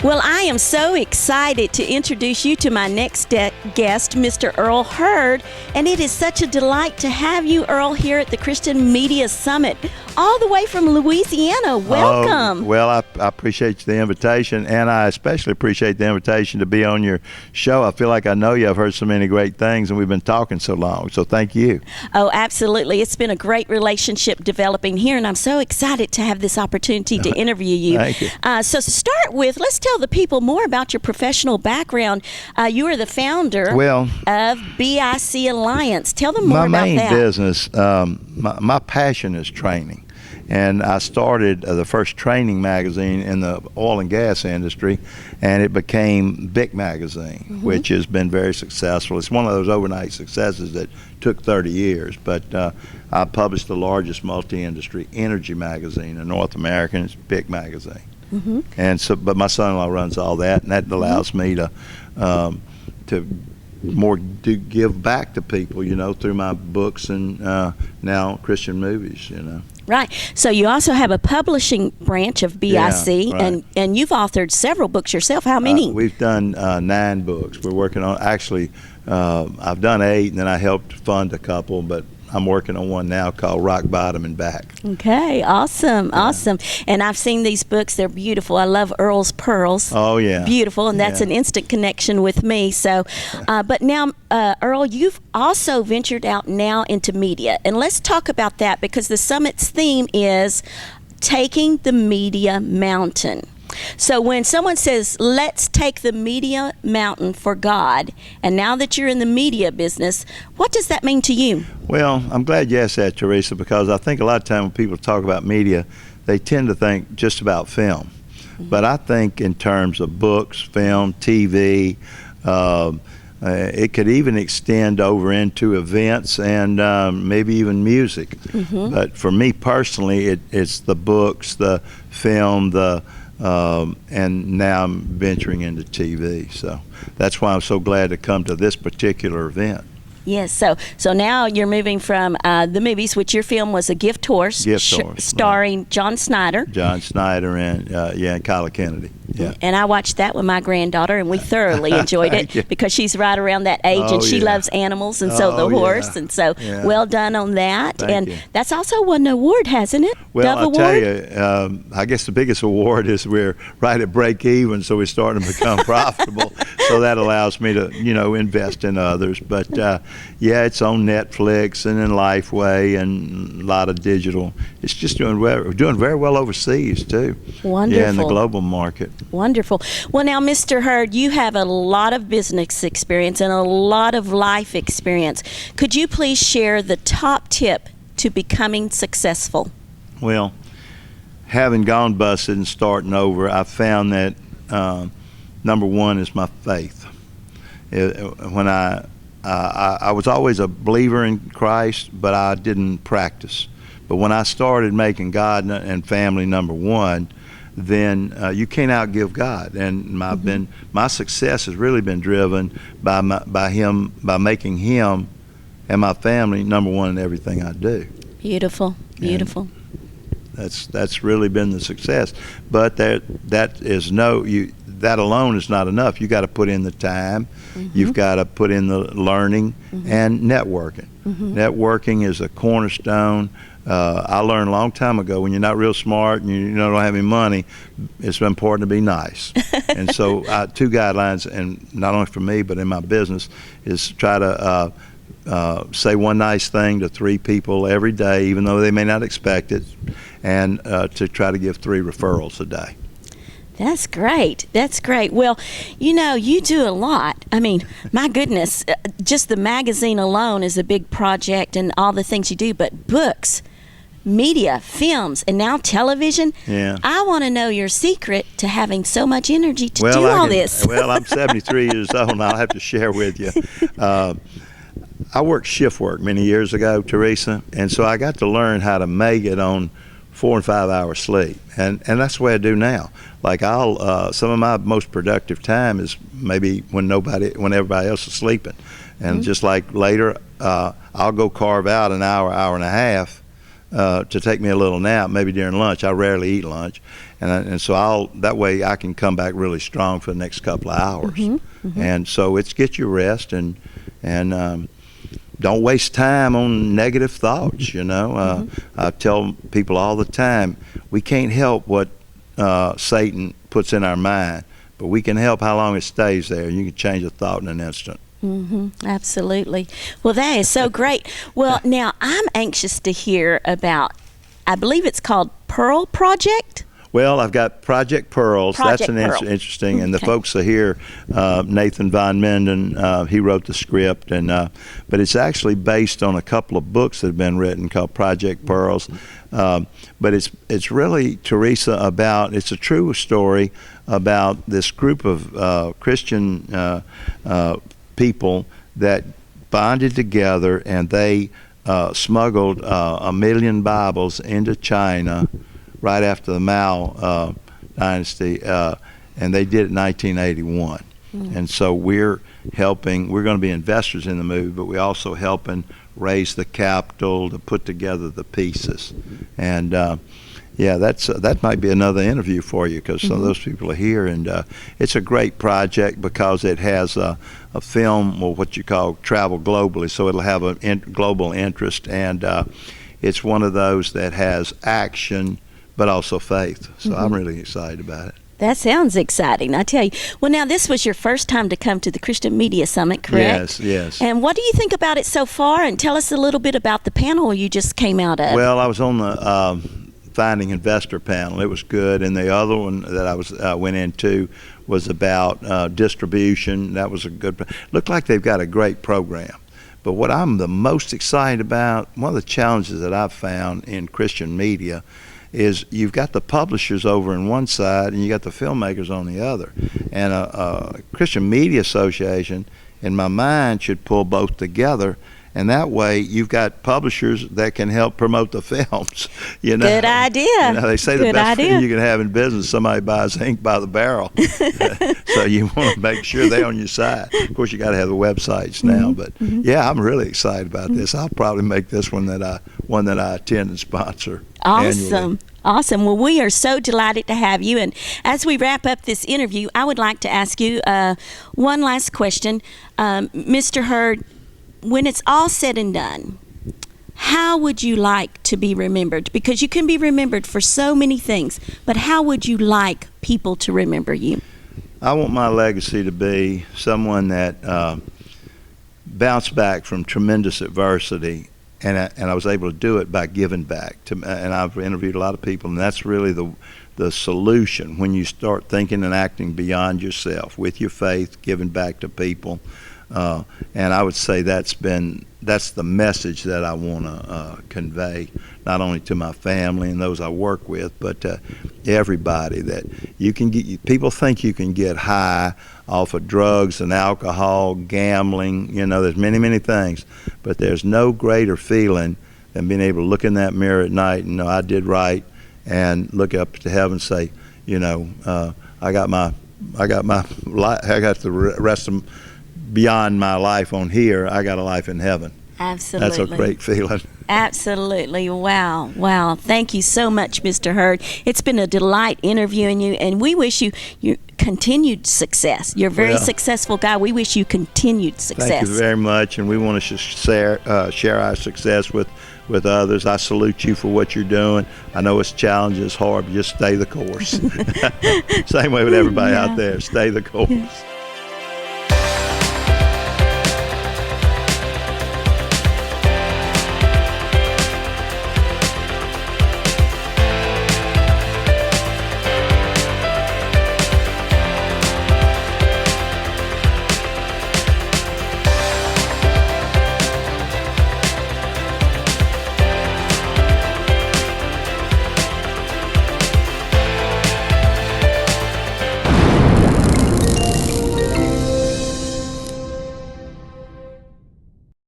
Well, I am so excited to introduce you to my next guest, Mr. Earl Heard, and it is such a delight to have you, Earl, here at the Christian Media Summit, all the way from Louisiana. Welcome. Well, I appreciate the invitation, and I especially appreciate the invitation to be on your show. I feel like I know you. I've heard so many great things, and we've been talking so long, so thank you. Oh, absolutely. It's been a great relationship developing here, and I'm so excited to have this opportunity to interview you. Thank you. So to start with, let's tell the people more about your professional background. You are the founder of BIC Alliance. Tell them more about that. My main business, my passion is training. And I started the first training magazine in the oil and gas industry, and it became BIC magazine, which has been very successful. It's one of those overnight successes that took 30 years, but I published the largest multi-industry energy magazine in North America, and it's BIC magazine. And so, but my son-in-law runs all that, and that allows me to give back to people, you know, through my books and now Christian movies, you know. Right. So you also have a publishing branch of BIC, right. and you've authored several books yourself. How many? We've done 9 books. We're working on, actually, I've done 8, and then I helped fund a couple, but I'm working on one now called Rock Bottom and Back. Okay, awesome, awesome. And I've seen these books. They're beautiful. I love Earl's Pearls. Oh, yeah. Beautiful, and that's an instant connection with me. So, but now, Earl, you've also ventured out now into media. And let's talk about that, because the summit's theme is taking the media mountain. So when someone says, let's take the media mountain for God, and now that you're in the media business, what does that mean to you? Well, I'm glad you asked that, Theresa, because I think a lot of time when people talk about media, they tend to think just about film. But I think in terms of books, film, TV, it could even extend over into events and maybe even music. But for me personally, it's the books, the film, and now I'm venturing into TV. So that's why I'm so glad to come to this particular event. Yes, so now you're moving from the movies, which your film was A Gift Horse, starring John Snyder. John Snyder and Kyla Kennedy. Yeah. And I watched that with my granddaughter, and we thoroughly enjoyed it because she's right around that age, and she loves animals, and so the horse, and so well done on that. Thank you. That's also won an award, hasn't it? Well, Dove I'll Award? tell you, I guess the biggest award is we're right at break even, so we're starting to become profitable. So that allows me to, you know, invest in others. But it's on Netflix and in Lifeway and a lot of digital. It's just doing very well overseas too. Wonderful. Yeah, in the global market. Wonderful. Well, now, Mr. Heard, you have a lot of business experience and a lot of life experience. Could you please share the top tip to becoming successful? Well, having gone busted and starting over, I found that number one is my faith. When I was always a believer in Christ, but I didn't practice. But when I started making God and family number one, then you can't outgive God. And my success has really been driven by making Him and my family number one in everything I do. Beautiful, beautiful. And that's really been the success. But that alone is not enough. You got to put in the time. You've got to put in the learning and networking. Networking is a cornerstone. I learned a long time ago, when you're not real smart and you don't have any money, it's important to be nice. And so 2 guidelines, and not only for me but in my business, is try to say one nice thing to 3 people every day, even though they may not expect it, and to try to give 3 referrals a day. That's great. That's great. Well, you know, you do a lot. I mean, my goodness, just the magazine alone is a big project and all the things you do, but books, media, films, and now television. Yeah. I want to know your secret to having so much energy to do all this. Well, I'm 73 years old, and I'll have to share with you. I worked shift work many years ago, Theresa, and so I got to learn how to make it on 4 and 5 hours sleep, and that's the way I do now. Like some of my most productive time is maybe when everybody else is sleeping, and just like later, I'll go carve out an hour and a half to take me a little nap, maybe during lunch. I rarely eat lunch, and so that way I can come back really strong for the next couple of hours. And so it's get your rest and don't waste time on negative thoughts. I tell people all the time, we can't help what Satan puts in our mind, but we can help how long it stays there. You can change a thought in an instant. Absolutely. Well, that is so great. Well, now I'm anxious to hear about, I believe it's called Pearl Project. Well, I've got Project Pearls. That's interesting. And the folks are here, Nathan Von Minden, he wrote the script, but it's actually based on a couple of books that have been written called Project Pearls. But it's really, Theresa, it's a true story about this group of Christian people that bonded together, and they smuggled 1 million Bibles into China right after the Mao dynasty, and they did it in 1981. And so we're going to be investors in the movie, but we're also helping raise the capital to put together the pieces. And that might be another interview for you, because some of those people are here, and it's a great project because it has a film, or what you call travel globally, so it'll have a global interest, and it's one of those that has action but also faith. So I'm really excited about it. That sounds exciting, I tell you. Well, now, this was your first time to come to the Christian Media Summit, correct? Yes. And what do you think about it so far? And tell us a little bit about the panel you just came out of. Well, I was on the Finding Investor panel. It was good. And the other one that I went into was about distribution. That was a good. Looked like they've got a great program. But what I'm the most excited about, one of the challenges that I've found in Christian media, is you've got the publishers over on one side and you got the filmmakers on the other. And a Christian Media Association, in my mind, should pull both together, and that way you've got publishers that can help promote the films. Good idea. They say the best thing you can have in business, somebody buys ink by the barrel. So you want to make sure they're on your side. Of course, you got to have the websites now, but yeah, I'm really excited about this. I'll probably make this one that I attend and sponsor. Awesome. Awesome. Well, we are so delighted to have you. And as we wrap up this interview, I would like to ask you one last question. Mr. Heard, when it's all said and done, how would you like to be remembered? Because you can be remembered for so many things, but how would you like people to remember you? I want my legacy to be someone that bounced back from tremendous adversity, and I was able to do it by giving back. And I've interviewed a lot of people, and that's really the solution when you start thinking and acting beyond yourself with your faith, giving back to people. And I would say that's the message that I want to convey, not only to my family and those I work with, but to everybody, that people think you can get high off of drugs and alcohol, gambling, there's many, many things, but there's no greater feeling than being able to look in that mirror at night and know I did right, and look up to heaven and say, I got the rest of beyond my life on here, I got a life in heaven. Absolutely. That's a great feeling. Absolutely. Wow. Thank you so much, Mr. Heard. It's been a delight interviewing you, and we wish you continued success. You're a very successful guy. We wish you continued success. Thank you very much, and we want to share our success with others. I salute you for what you're doing. I know it's challenging, it's hard, but just stay the course. Same way with everybody out there. Stay the course.